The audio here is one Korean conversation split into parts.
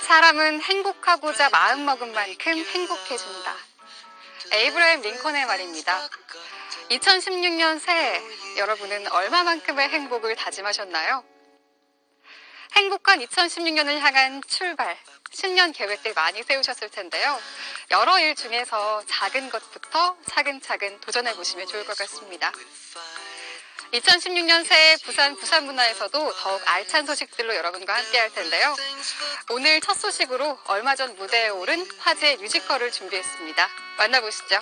사람은 행복하고자 마음먹은 만큼 행복해진다. 에이브러햄 링컨의 말입니다. 2016년 새해 여러분은 얼마만큼의 행복을 다짐하셨나요? 행복한 2016년을 향한 출발, 신년 계획들 많이 세우셨을 텐데요. 여러 일 중에서 작은 것부터 차근차근 도전해보시면 좋을 것 같습니다. 2016년 새해 부산 문화에서도 더욱 알찬 소식들로 여러분과 함께 할 텐데요. 오늘 첫 소식으로 얼마 전 무대에 오른 화제의 뮤지컬을 준비했습니다. 만나보시죠.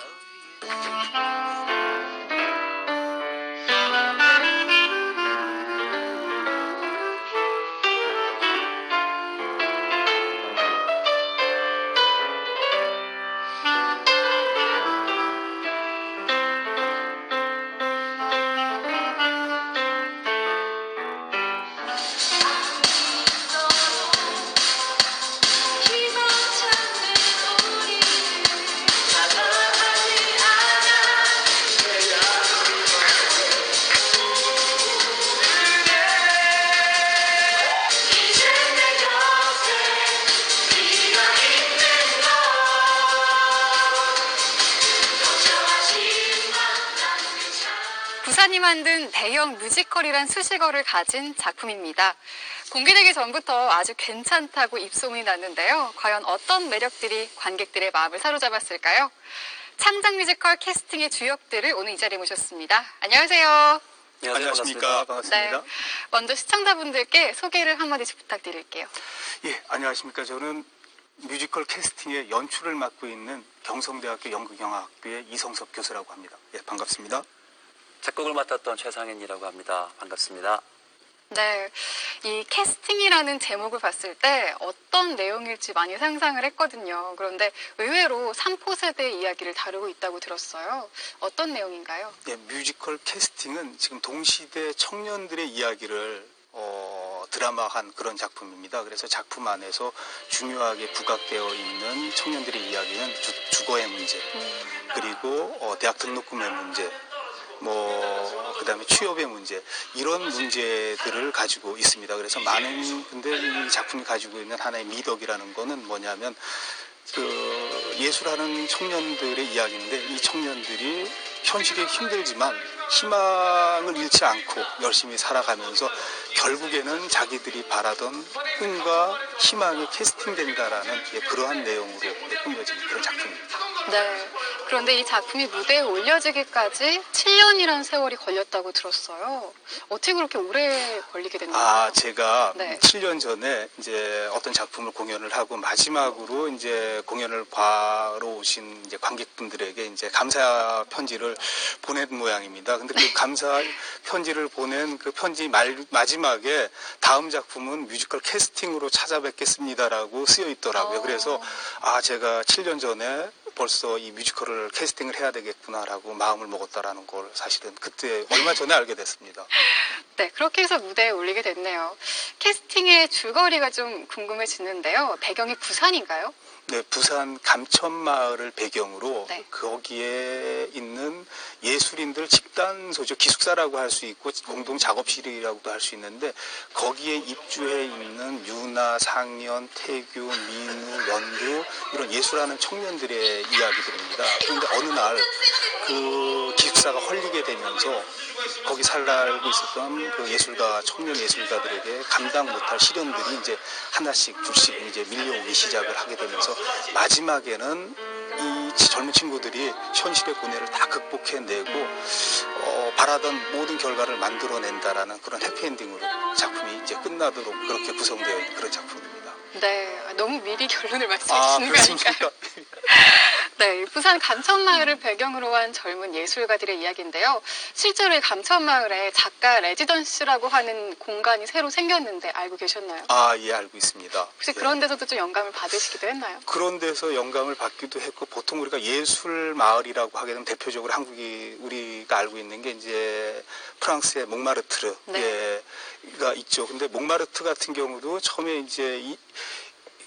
부산이 만든 대형 뮤지컬이란 수식어를 가진 작품입니다. 공개되기 전부터 아주 괜찮다고 입소문이 났는데요. 과연 어떤 매력들이 관객들의 마음을 사로잡았을까요? 창작 뮤지컬 캐스팅의 주역들을 오늘 이 자리에 모셨습니다. 안녕하세요. 안녕하십니까. 반갑습니다. 네, 먼저 시청자분들께 소개를 한마디씩 부탁드릴게요. 예, 안녕하십니까. 저는 뮤지컬 캐스팅의 연출을 맡고 있는 경성대학교 연극영화학부의 이성섭 교수라고 합니다. 예, 반갑습니다. 작곡을 맡았던 최상현이라고 합니다. 반갑습니다. 네, 이 캐스팅이라는 제목을 봤을 때 어떤 내용일지 많이 상상을 했거든요. 그런데 의외로 3포 세대의 이야기를 다루고 있다고 들었어요. 어떤 내용인가요? 예, 뮤지컬 캐스팅은 지금 동시대 청년들의 이야기를 드라마한 그런 작품입니다. 그래서 작품 안에서 중요하게 부각되어 있는 청년들의 이야기는 주거의 문제, 그리고 대학 등록금의 문제, 그다음에 취업의 문제, 이런 문제들을 가지고 있습니다. 그래서 근데 이 작품이 가지고 있는 하나의 미덕이라는 거는 뭐냐면, 예술하는 청년들의 이야기인데, 이 청년들이 현실이 힘들지만 희망을 잃지 않고 열심히 살아가면서 결국에는 자기들이 바라던 꿈과 희망이 캐스팅된다라는 그러한 내용으로 꾸며진 그런 작품입니다. 네. 그런데 이 작품이 무대에 올려지기까지 7년이라는 세월이 걸렸다고 들었어요. 어떻게 그렇게 오래 걸리게 됐나요? 제가 네. 7년 전에 이제 어떤 작품을 공연을 하고 마지막으로 이제 공연을 봐러 오신 이제 관객분들에게 이제 감사 편지를 보낸 모양입니다. 근데 그 감사 편지를 보낸 그 편지 마지막에 다음 작품은 뮤지컬 캐스팅으로 찾아뵙겠습니다라고 쓰여 있더라고요. 그래서 제가 7년 전에 벌써 이 뮤지컬을 캐스팅을 해야 되겠구나라고 마음을 먹었다라는 걸 사실은 그때 얼마 전에 알게 됐습니다. 네, 그렇게 해서 무대에 올리게 됐네요. 캐스팅의 줄거리가 좀 궁금해지는데요. 배경이 부산인가요? 네, 부산 감천마을을 배경으로 네. 거기에 있는 예술인들 집단소죠. 기숙사라고 할 수 있고 공동 작업실이라고도 할 수 있는데, 거기에 입주해 있는 유나, 상연, 태규, 민우, 연두, 이런 예술하는 청년들의 이야기들입니다. 그런데 어느 날 그 기숙사가 헐리게 되면서 거기 살고 있었던 그 청년 예술가들에게 감당 못할 시련들이 이제 하나씩 둘씩 이제 밀려오기 시작을 하게 되면서, 마지막에는 이 젊은 친구들이 현실의 고뇌를 다 극복해내고 바라던 모든 결과를 만들어낸다라는 그런 해피엔딩으로 작품이 이제 끝나도록 그렇게 구성되어 있는 그런 작품입니다. 네, 너무 미리 결론을 말씀해 주시는 거 아닐까요? 네, 부산 감천마을을 배경으로 한 젊은 예술가들의 이야기인데요. 실제로 이 감천마을에 작가 레지던시라고 하는 공간이 새로 생겼는데 알고 계셨나요? 예, 알고 있습니다. 혹시 그런 데서도 좀 영감을 받으시기도 했나요? 그런 데서 영감을 받기도 했고, 보통 우리가 예술 마을이라고 하게 되면 대표적으로 우리가 알고 있는 게 이제 프랑스의 몽마르트르가 있죠. 근데 몽마르트 같은 경우도 처음에 이제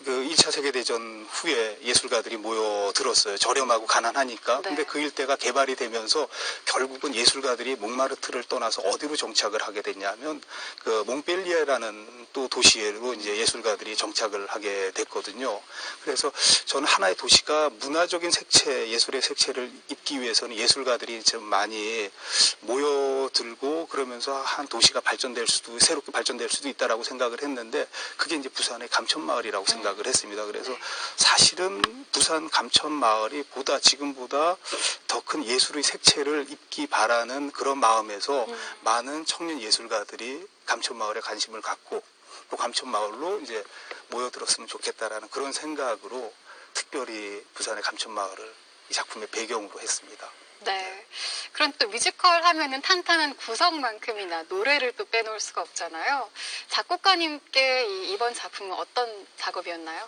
그 1차 세계대전 후에 예술가들이 모여들었어요. 저렴하고 가난하니까. 네. 근데 그 일대가 개발이 되면서 결국은 예술가들이 몽마르트를 떠나서 어디로 정착을 하게 됐냐면 그 몽펠리에라는 또 도시로 이제 예술가들이 정착을 하게 됐거든요. 그래서 저는 하나의 도시가 문화적인 색채, 예술의 색채를 입기 위해서는 예술가들이 좀 많이 모여들고 그러면서 한 도시가 새롭게 발전될 수도 있다라고 생각을 했는데 그게 이제 부산의 감천마을이라고 생각을 했습니다. 그래서 사실은 부산 감천마을이 지금보다 더 큰 예술의 색채를 입기 바라는 그런 마음에서 많은 청년 예술가들이 감천마을에 관심을 갖고 또 감천마을로 이제 모여들었으면 좋겠다라는 그런 생각으로 특별히 부산의 감천마을을 이 작품의 배경으로 했습니다. 네. 그럼 또 뮤지컬 하면은 탄탄한 구성만큼이나 노래를 또 빼놓을 수가 없잖아요. 작곡가님께 이번 작품은 어떤 작업이었나요?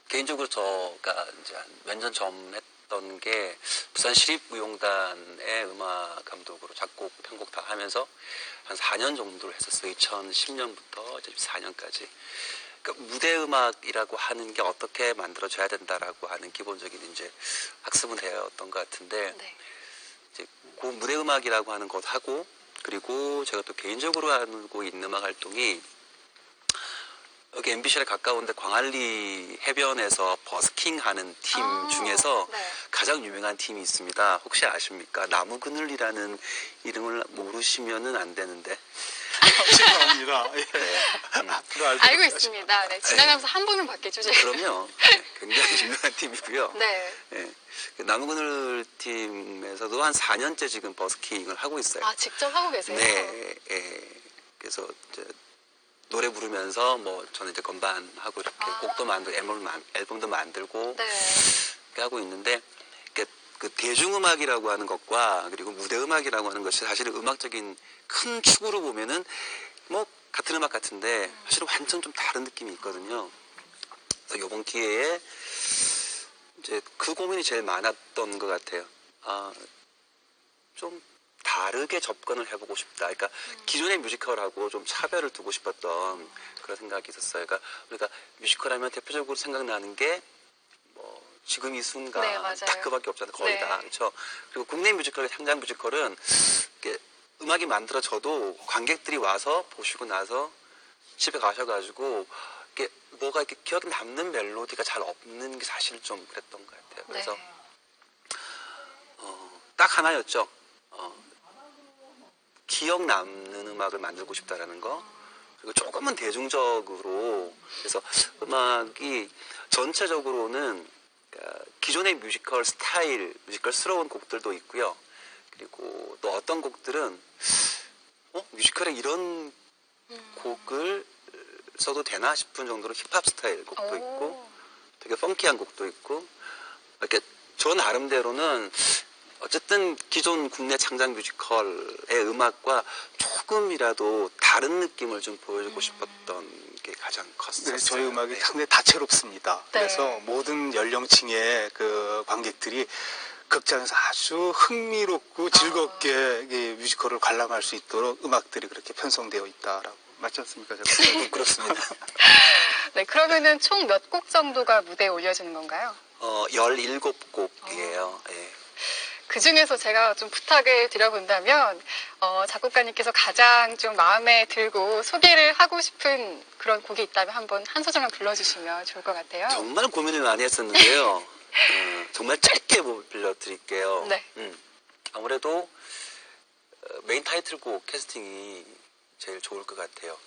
개인적으로 저가 이제 몇 년 전 했던 게 부산 시립무용단의 음악 감독으로 작곡, 편곡 다 하면서 한 4년 정도를 했었어요. 2010년부터 이제 14년까지. 그러니까 무대 음악이라고 하는 게 어떻게 만들어져야 된다라고 하는 기본적인 이제 학습은 되었던 것 같은데 네. 이제 그 무대 음악이라고 하는 것 하고 그리고 제가 또 개인적으로 하고 있는 음악 활동이 여기 MBC에 가까운데 광안리 해변에서 버스킹 하는 팀 중에서 네. 가장 유명한 팀이 있습니다. 혹시 아십니까? 나무그늘이라는 이름을 모르시면은 안 되는데. 죄송합니다. 예. 앞으로 알고 있습니다. 네, 지나가면서 한 번은 봤겠죠, 제가. 그럼요. 네, 굉장히 유명한 팀이고요. 네. 네. 그 나무그늘 팀에서도 한 4년째 지금 버스킹을 하고 있어요. 아, 직접 하고 계세요? 네. 그래서 이제 노래 부르면서 뭐 저는 이제 건반하고 이렇게 곡도 만들고 앨범도 만들고 네. 이렇게 하고 있는데 그 대중음악이라고 하는 것과 그리고 무대음악이라고 하는 것이 사실은 음악적인 큰 축으로 보면은 뭐 같은 음악 같은데 사실은 완전 좀 다른 느낌이 있거든요. 그래서 이번 기회에 이제 그 고민이 제일 많았던 것 같아요. 좀 다르게 접근을 해보고 싶다. 그러니까 기존의 뮤지컬하고 좀 차별을 두고 싶었던 그런 생각이 있었어요. 그러니까 우리가 뮤지컬 하면 대표적으로 생각나는 게 뭐 지금 이 순간 네, 맞아요. 딱 그밖에 없잖아요. 거의 네. 다. 그렇죠. 그리고 국내 뮤지컬, 상장 뮤지컬은 이렇게 음악이 만들어져도 관객들이 와서 보시고 나서 집에 가셔가지고 이렇게 뭐가 이렇게 기억에 남는 멜로디가 잘 없는 게 사실 좀 그랬던 것 같아요. 그래서 네. 딱 하나였죠. 기억 남는 음악을 만들고 싶다라는 거. 그리고 조금은 대중적으로. 그래서 음악이 전체적으로는 기존의 뮤지컬 스타일, 뮤지컬스러운 곡들도 있고요. 그리고 또 어떤 곡들은 뮤지컬에 이런 곡을 써도 되나 싶은 정도로 힙합 스타일 곡도 있고 되게 펑키한 곡도 있고 이렇게 저 나름대로는 어쨌든 기존 국내 창작 뮤지컬의 음악과 조금이라도 다른 느낌을 좀 보여주고 싶었던 게 가장 컸었어요. 네, 저희 음악이 네. 상당히 다채롭습니다. 네. 그래서 모든 연령층의 그 관객들이 극장에서 아주 흥미롭고 즐겁게 이 뮤지컬을 관람할 수 있도록 음악들이 그렇게 편성되어 있다라고. 맞지 않습니까? 제가? 그렇습니다. 네, 그러면은 총 몇 곡 정도가 무대에 올려지는 건가요? 17곡이에요. 예. 그 중에서 제가 좀 부탁을 드려본다면, 작곡가님께서 가장 좀 마음에 들고 소개를 하고 싶은 그런 곡이 있다면 한번 한 소절만 불러주시면 좋을 것 같아요. 정말 고민을 많이 했었는데요. 정말 짧게 불러드릴게요. 네. 아무래도 메인 타이틀곡 캐스팅이 제일 좋을 것 같아요.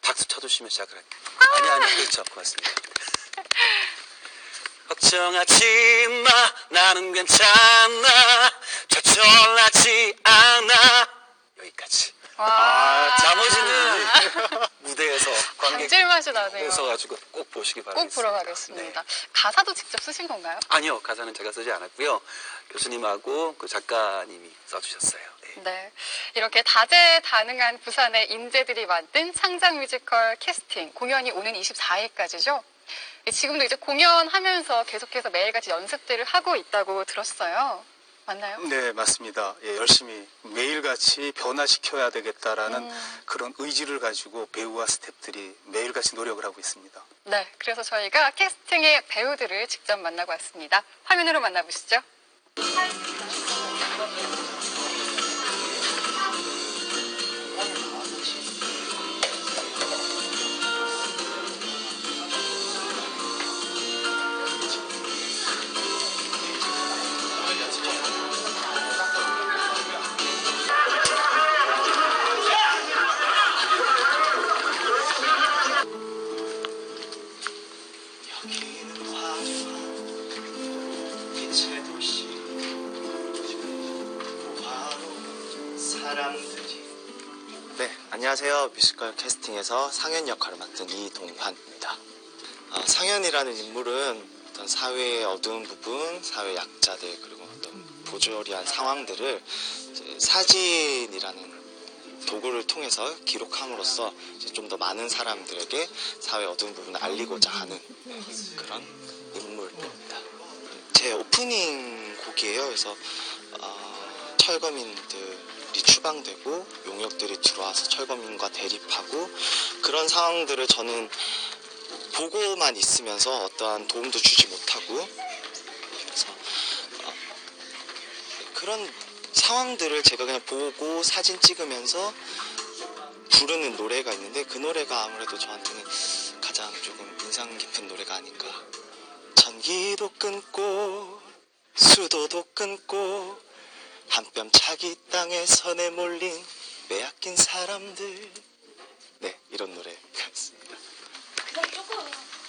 박수 쳐주시면 시작을 할게요. 아니, 그렇죠. 고맙습니다. 걱정하지 마, 나는 괜찮아, 좌절하지 않아. 여기까지. 와. 나머지는 무대에서 감질맛이 나네요. 서가지고 꼭 보시기 바랍니다. 꼭 보러 가겠습니다. 네. 가사도 직접 쓰신 건가요? 아니요, 가사는 제가 쓰지 않았고요. 교수님하고 그 작가님이 써주셨어요. 네. 네. 이렇게 다재다능한 부산의 인재들이 만든 창작 뮤지컬 캐스팅 공연이 오는 24일까지죠. 지금도 이제 공연하면서 계속해서 매일같이 연습들을 하고 있다고 들었어요. 맞나요? 네, 맞습니다. 예, 열심히 매일같이 변화시켜야 되겠다라는 그런 의지를 가지고 배우와 스태프들이 매일같이 노력을 하고 있습니다. 네. 그래서 저희가 캐스팅의 배우들을 직접 만나고 왔습니다. 화면으로 만나보시죠. 네, 안녕하세요. 뮤지컬 캐스팅에서 상현 역할을 맡은 이동환입니다. 상현이라는 인물은 어떤 사회의 어두운 부분, 사회 약자들 그리고 어떤 보조리한 상황들을 이제 사진이라는 도구를 통해서 기록함으로써 좀 더 많은 사람들에게 사회의 어두운 부분을 알리고자 하는 그런 인물입니다. 제 오프닝 곡이에요. 그래서 철거민들이 추방되고 용역들이 들어와서 철거민과 대립하고 그런 상황들을 저는 보고만 있으면서 어떠한 도움도 주지 못하고 그래서 그런 상황들을 제가 그냥 보고 사진 찍으면서 부르는 노래가 있는데 그 노래가 아무래도 저한테는 가장 조금 인상 깊은 노래가 아닌가. 전기도 끊고 수도도 끊고 한 뼘 차기 땅에서 내몰린 빼앗긴 사람들. 네, 이런 노래였습니다.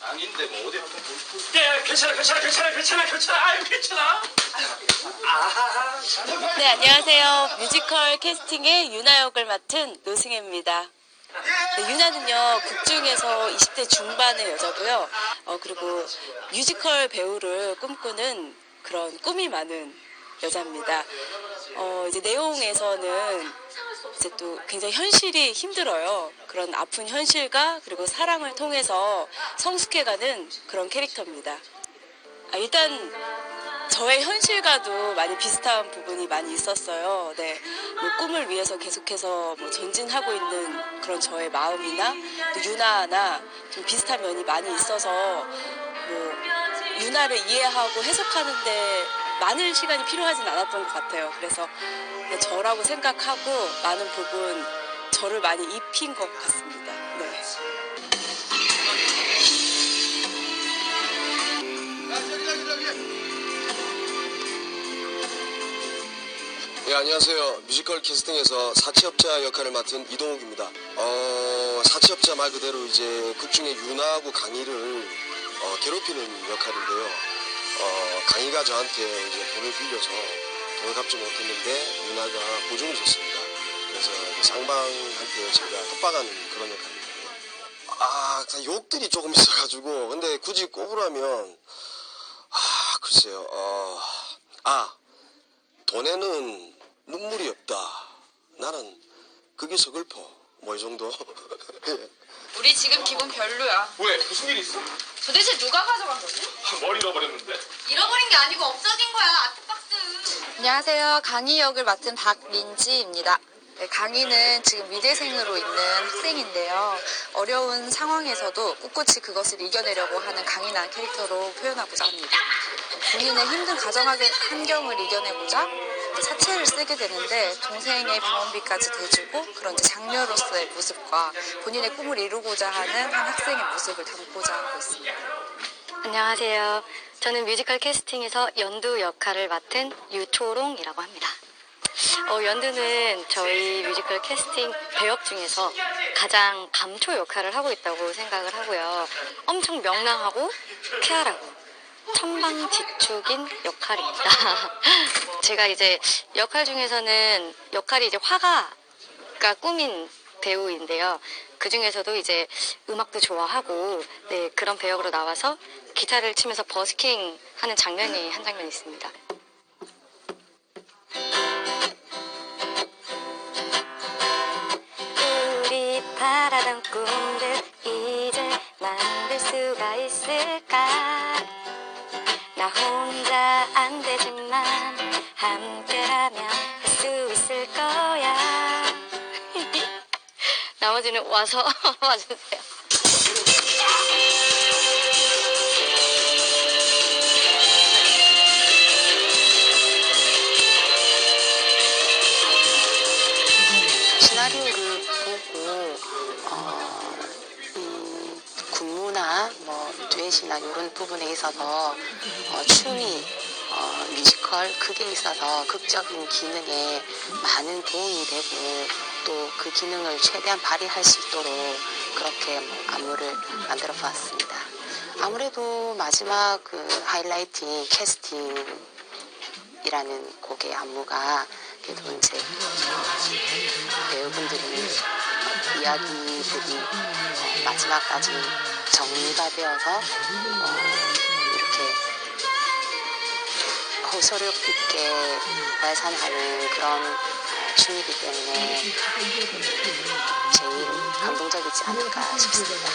아닌데 뭐 어디 한번 보고. 예, 괜찮아. 아유, 괜찮아. 네, 안녕하세요. 뮤지컬 캐스팅의 유나 역을 맡은 노승혜입니다. 네, 유나는요, 극 중에서 20대 중반의 여자고요. 그리고 뮤지컬 배우를 꿈꾸는 그런 꿈이 많은 여자입니다. 이제 내용에서는 이제 또 굉장히 현실이 힘들어요. 그런 아픈 현실과 그리고 사랑을 통해서 성숙해가는 그런 캐릭터입니다. 일단 저의 현실과도 많이 비슷한 부분이 많이 있었어요. 네, 뭐 꿈을 위해서 계속해서 뭐 전진하고 있는 그런 저의 마음이나 또 유나나 좀 비슷한 면이 많이 있어서 뭐 유나를 이해하고 해석하는데 많은 시간이 필요하진 않았던 것 같아요. 그래서 저라고 생각하고 많은 부분 저를 많이 입힌 것 같습니다. 네. 예, 안녕하세요. 뮤지컬 캐스팅에서 사채업자 역할을 맡은 이동욱입니다. 사채업자 말 그대로 이제 극 중에 유나하고 강희를 괴롭히는 역할인데요. 강희가 저한테 이제 돈을 빌려서 돈을 갚지 못했는데 유나가 보증을 줬습니다. 그래서 상방한테 제가 협박하는 그런 역할입니다. 욕들이 조금 있어가지고 근데 굳이 꼽으라면 글쎄요. 돈에는 눈물이 없다. 나는 그게 서글퍼. 뭐 이 정도. 우리 지금 기분 별로야. 왜? 무슨 일 있어? 도대체 누가 가져간 거지? 머리 잃어버렸는데. 잃어버린 게 아니고 없어진 거야. 아트박스. 안녕하세요. 강희 역을 맡은 박민지입니다. 네, 강희는 지금 미대생으로 있는 학생인데요. 어려운 상황에서도 꿋꿋이 그것을 이겨내려고 하는 강인한 캐릭터로 표현하고자 합니다. 본인의 힘든 가정 환경을 이겨내고자 사채를 쓰게 되는데 동생의 병원비까지 대주고 그런 이제 장녀로서의 모습과 본인의 꿈을 이루고자 하는 한 학생의 모습을 담고자 하고 있습니다. 안녕하세요. 저는 뮤지컬 캐스팅에서 연두 역할을 맡은 유초롱이라고 합니다. 연두는 저희 뮤지컬 캐스팅 배역 중에서 가장 감초 역할을 하고 있다고 생각을 하고요. 엄청 명랑하고 쾌활하고 천방지축인 역할입니다. 제가 이제 역할 중에서는 역할이 이제 화가가 꾸민 배우인데요. 그 중에서도 이제 음악도 좋아하고 네, 그런 배역으로 나와서 기타를 치면서 버스킹 하는 장면이 한 장면 있습니다. 우리 바라던 꿈들 이제 만들 수가 있을까? 나 혼자 안 되지만 함께라면 할 수 있을 거야. 나머지는 와서 와주세요. 시나리오를 보고 군무나 뭐 듀엣이나 이런 부분에 있어서 춤이 뮤지컬 극에 있어서 극적인 기능에 많은 도움이 되고 또 그 기능을 최대한 발휘할 수 있도록 그렇게 안무를 만들어 보았습니다. 아무래도 마지막 그 하이라이트 캐스팅이라는 곡의 안무가 그래도 이제 배우분들이 이야기들이 마지막까지 정리가 되어서 이렇게 호소력 있게 발산하는 그런 춤이기 때문에 제일 감동적이지 않을까 싶습니다.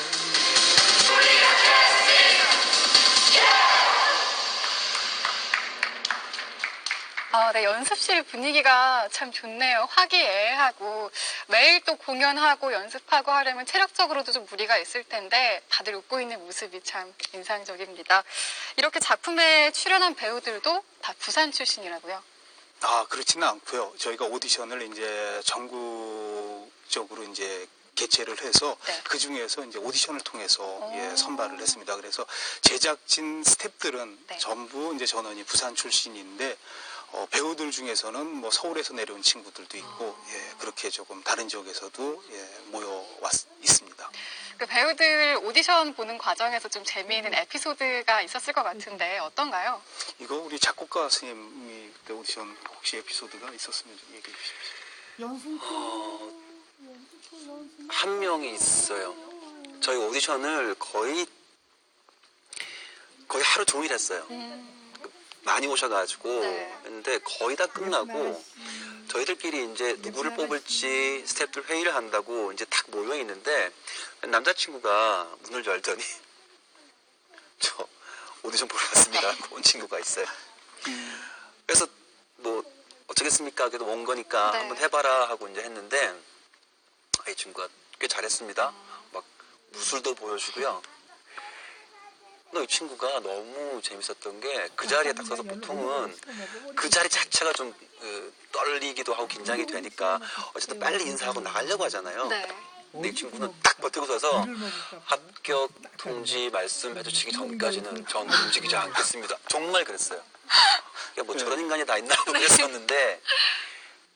네, 연습실 분위기가 참 좋네요. 화기애애하고 매일 또 공연하고 연습하고 하려면 체력적으로도 좀 무리가 있을 텐데 다들 웃고 있는 모습이 참 인상적입니다. 이렇게 작품에 출연한 배우들도 다 부산 출신이라고요? 그렇지는 않고요. 저희가 오디션을 이제 전국적으로 이제 개최를 해서 네. 그 중에서 이제 오디션을 통해서 선발을 했습니다. 그래서 제작진 스태프들은 네. 전부 이제 전원이 부산 출신인데 배우들 중에서는 뭐 서울에서 내려온 친구들도 있고 그렇게 조금 다른 지역에서도 모여 있습니다. 그 배우들 오디션 보는 과정에서 좀 재미있는 에피소드가 있었을 것 같은데 어떤가요? 이거 우리 작곡가 선생님이 그때 오디션 혹시 에피소드가 있었으면 좀 얘기해 주십시오. 한 명이 있어요. 저희 오디션을 거의 하루 종일 했어요. 많이 오셔가지고 네. 근데 거의 다 끝나고 저희들끼리 이제 누구를 뽑을지 스태프들 회의를 한다고 이제 딱 모여 있는데 남자친구가 문을 열더니 저 오디션 보러 왔습니다. 온 친구가 있어요. 그래서 뭐 어쩌겠습니까? 그래도 온 거니까 네. 한번 해봐라 하고 이제 했는데 이 친구가 꽤 잘했습니다. 막 무술도 보여주고요. 이 친구가 너무 재밌었던 게 그 자리에 딱 서서 보통은 그 자리 자체가 좀 떨리기도 하고 긴장이 되니까 어쨌든 빨리 인사하고 나가려고 하잖아요. 네. 근데 이 친구는 딱 버티고 서서 합격 통지 말씀해 주시기 전까지는 전 움직이지 않겠습니다. 정말 그랬어요. 뭐 저런 인간이 다 있나 그랬었는데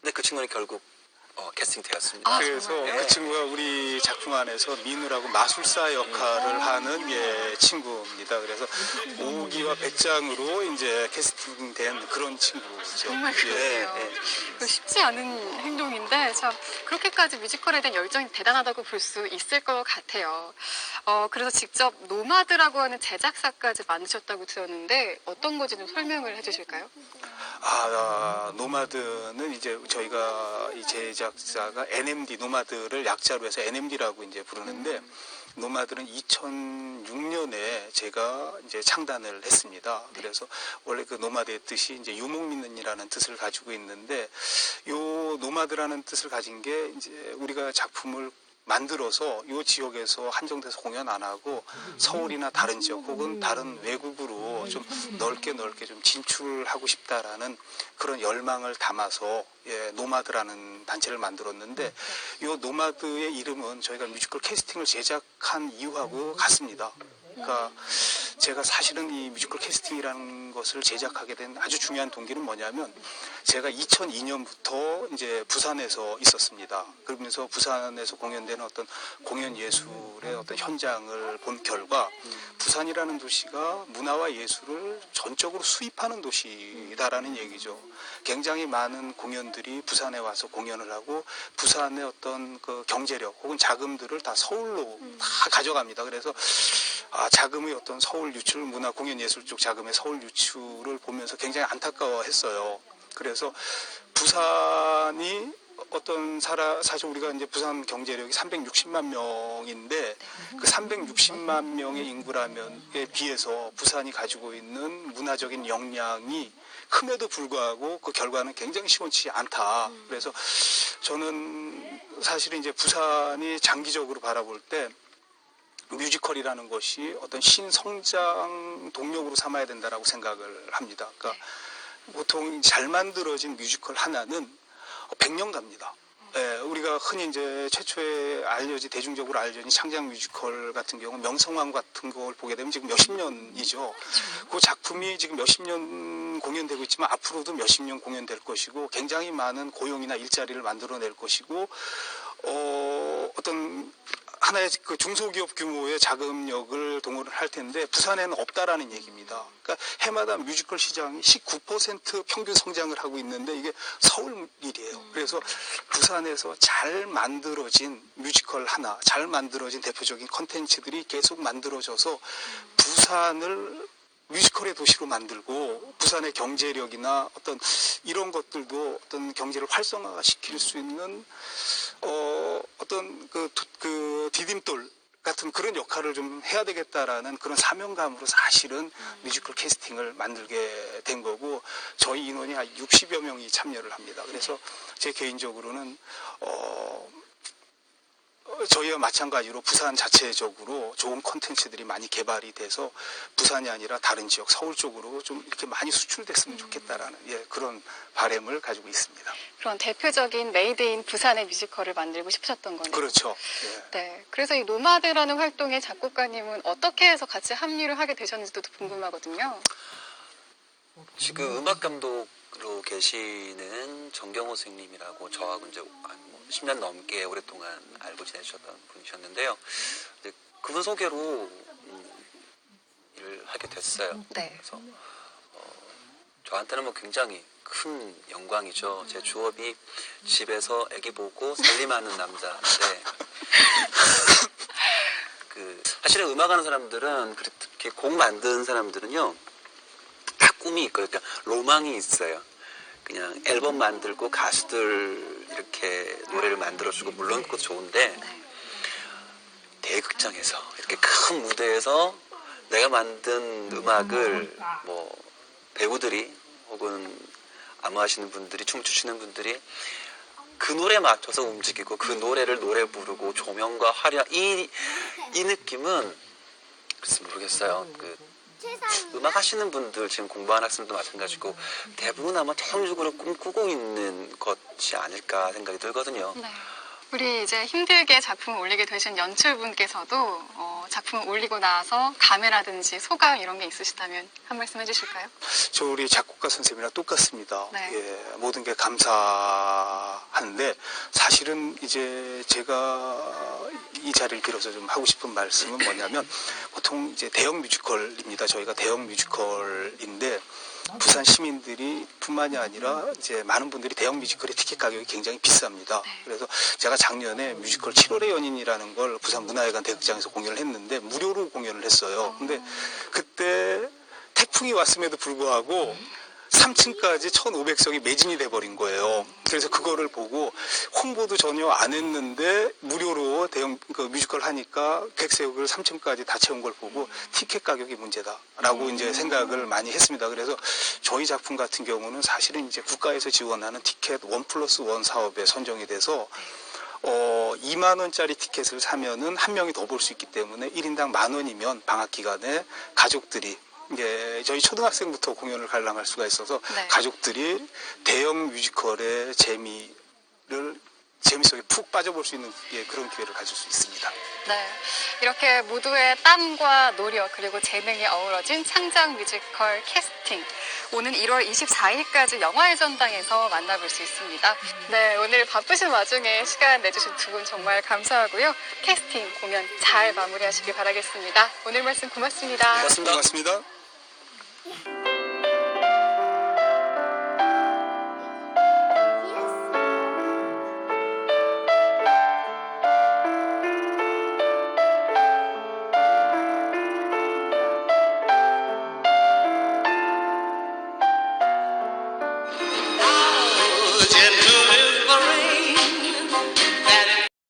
근데 그 친구는 결국 캐스팅 되었습니다. 그래서 그 친구가 우리 작품 안에서 민우라고 마술사 역할을 하는 친구입니다. 그래서 오기와 배짱으로 이제 캐스팅된 그런 친구죠. 정말 그래요. 쉽지 않은 행동인데 참 그렇게까지 뮤지컬에 대한 열정이 대단하다고 볼 수 있을 것 같아요. 그래서 직접 노마드라고 하는 제작사까지 만드셨다고 들었는데 어떤 건지 좀 설명을 해주실까요? 노마드는 이제 저희가 이 제작사가 NMD 노마드를 약자로 해서 NMD라고 이제 부르는데 노마드는 2006년에 제가 이제 창단을 했습니다. 그래서 원래 그 노마드의 뜻이 이제 유목민이라는 뜻을 가지고 있는데 요 노마드라는 뜻을 가진 게 이제 우리가 작품을 만들어서 이 지역에서 한정돼서 공연 안 하고 서울이나 다른 지역 혹은 다른 외국으로 좀 넓게 좀 진출하고 싶다라는 그런 열망을 담아서 노마드라는 단체를 만들었는데 이 노마드의 이름은 저희가 뮤지컬 캐스팅을 제작한 이유하고 같습니다. 그러니까 제가 사실은 이 뮤지컬 캐스팅이라는 것을 제작하게 된 아주 중요한 동기는 뭐냐면 제가 2002년부터 이제 부산에서 있었습니다. 그러면서 부산에서 공연되는 어떤 공연 예술의 어떤 현장을 본 결과 부산이라는 도시가 문화와 예술을 전적으로 수입하는 도시다라는 얘기죠. 굉장히 많은 공연들이 부산에 와서 공연을 하고 부산의 어떤 그 경제력 혹은 자금들을 다 서울로 다 가져갑니다. 그래서 자금의 어떤 서울 유출, 문화 공연 예술 쪽 자금의 서울 유출을 보면서 굉장히 안타까워했어요. 그래서 부산이 사실 우리가 이제 부산 경제력이 360만 명인데 그 360만 명의 인구라면에 비해서 부산이 가지고 있는 문화적인 역량이 큼에도 불구하고 그 결과는 굉장히 시원치 않다. 그래서 저는 사실은 이제 부산이 장기적으로 바라볼 때 뮤지컬이라는 것이 어떤 신성장 동력으로 삼아야 된다라고 생각을 합니다. 그러니까 보통 잘 만들어진 뮤지컬 하나는 100년 갑니다. 우리가 흔히 이제 최초에 대중적으로 알려진 창작 뮤지컬 같은 경우 명성황후 같은 걸 보게 되면 지금 몇십 년이죠. 그 작품이 지금 몇십 년 공연되고 있지만 앞으로도 몇십 년 공연될 것이고 굉장히 많은 고용이나 일자리를 만들어낼 것이고 어떤 하나의 그 중소기업 규모의 자금력을 동원을 할 텐데 부산에는 없다라는 얘기입니다. 그러니까 해마다 뮤지컬 시장이 19% 평균 성장을 하고 있는데 이게 서울 일이에요. 그래서 부산에서 잘 만들어진 뮤지컬 하나, 잘 만들어진 대표적인 콘텐츠들이 계속 만들어져서 부산을 뮤지컬의 도시로 만들고 부산의 경제력이나 어떤 이런 것들도 어떤 경제를 활성화시킬 수 있는 어떤 그 디딤돌 같은 그런 역할을 좀 해야 되겠다라는 그런 사명감으로 사실은 뮤지컬 캐스팅을 만들게 된 거고 저희 인원이 한 60여 명이 참여를 합니다. 그래서 제 개인적으로는 저희와 마찬가지로 부산 자체적으로 좋은 콘텐츠들이 많이 개발이 돼서 부산이 아니라 다른 지역 서울 쪽으로 좀 이렇게 많이 수출됐으면 좋겠다라는 그런 바람을 가지고 있습니다. 그런 대표적인 메이드 인 부산의 뮤지컬을 만들고 싶으셨던 거네요. 그렇죠. 네. 그래서 이 노마드라는 활동에 작곡가님은 어떻게 해서 같이 합류를 하게 되셨는지도 궁금하거든요. 지금 음악 감독으로 계시는 정경호 선생님이라고 저하고 이제 10년 넘게 오랫동안 알고 지내셨던 분이셨는데요. 이제 그분 소개로 일을 하게 됐어요. 네. 그래서 저한테는 뭐 굉장히 큰 영광이죠. 제 주업이 집에서 아기 보고 살림하는 남자인데 사실은 음악하는 사람들은 그렇게 곡 만드는 사람들은요 다 꿈이 있거든요. 그러니까 로망이 있어요. 그냥 앨범 만들고 가수들 이렇게 노래를 만들어주고 물론 그것도 좋은데 대극장에서 이렇게 큰 무대에서 내가 만든 음악을 뭐 배우들이 혹은 안무하시는 분들이 춤추시는 분들이 그 노래에 맞춰서 움직이고 그 노래를 노래 부르고 조명과 화려 이 느낌은 글쎄 모르겠어요. 음악 하시는 분들 지금 공부하는 학생도 마찬가지고 대부분 아마 태형적으로 꿈꾸고 있는 것이 아닐까 생각이 들거든요. 네. 우리 이제 힘들게 작품을 올리게 되신 연출분께서도 작품을 올리고 나서 감회라든지 소감 이런 게 있으시다면 한 말씀 해주실까요? 저 우리 작곡가 선생님이랑 똑같습니다. 네. 모든 게 감사한데 사실은 이제 제가 이 자리를 빌어서 좀 하고 싶은 말씀은 뭐냐면 보통 이제 대형 뮤지컬입니다. 저희가 대형 뮤지컬인데 부산 시민들이 뿐만이 아니라 이제 많은 분들이 대형 뮤지컬의 티켓 가격이 굉장히 비쌉니다. 그래서 제가 작년에 뮤지컬 7월의 연인이라는 걸 부산 문화회관 대극장에서 공연을 했는데 무료로 공연을 했어요. 근데 그때 태풍이 왔음에도 불구하고 3층까지 1,500석이 매진이 돼버린 거예요. 그래서 그거를 보고 홍보도 전혀 안 했는데 무료로 대형 뮤지컬 하니까 객석을 3층까지 다 채운 걸 보고 티켓 가격이 문제다라고 이제 생각을 많이 했습니다. 그래서 저희 작품 같은 경우는 사실은 이제 국가에서 지원하는 티켓 1+1 사업에 선정이 돼서 2만 원짜리 티켓을 사면은 한 명이 더 볼 수 있기 때문에 1인당 10,000원이면 방학 기간에 가족들이 이제 저희 초등학생부터 공연을 관람할 수가 있어서 가족들이 대형 뮤지컬의 재미 속에 푹 빠져볼 수 있는 그런 기회를 가질 수 있습니다. 네, 이렇게 모두의 땀과 노력 그리고 재능이 어우러진 창작 뮤지컬 캐스팅 오는 1월 24일까지 영화의 전당에서 만나볼 수 있습니다. 네, 오늘 바쁘신 와중에 시간 내주신 두 분 정말 감사하고요. 캐스팅 공연 잘 마무리하시길 바라겠습니다. 오늘 말씀 고맙습니다. 고맙습니다. 고맙습니다.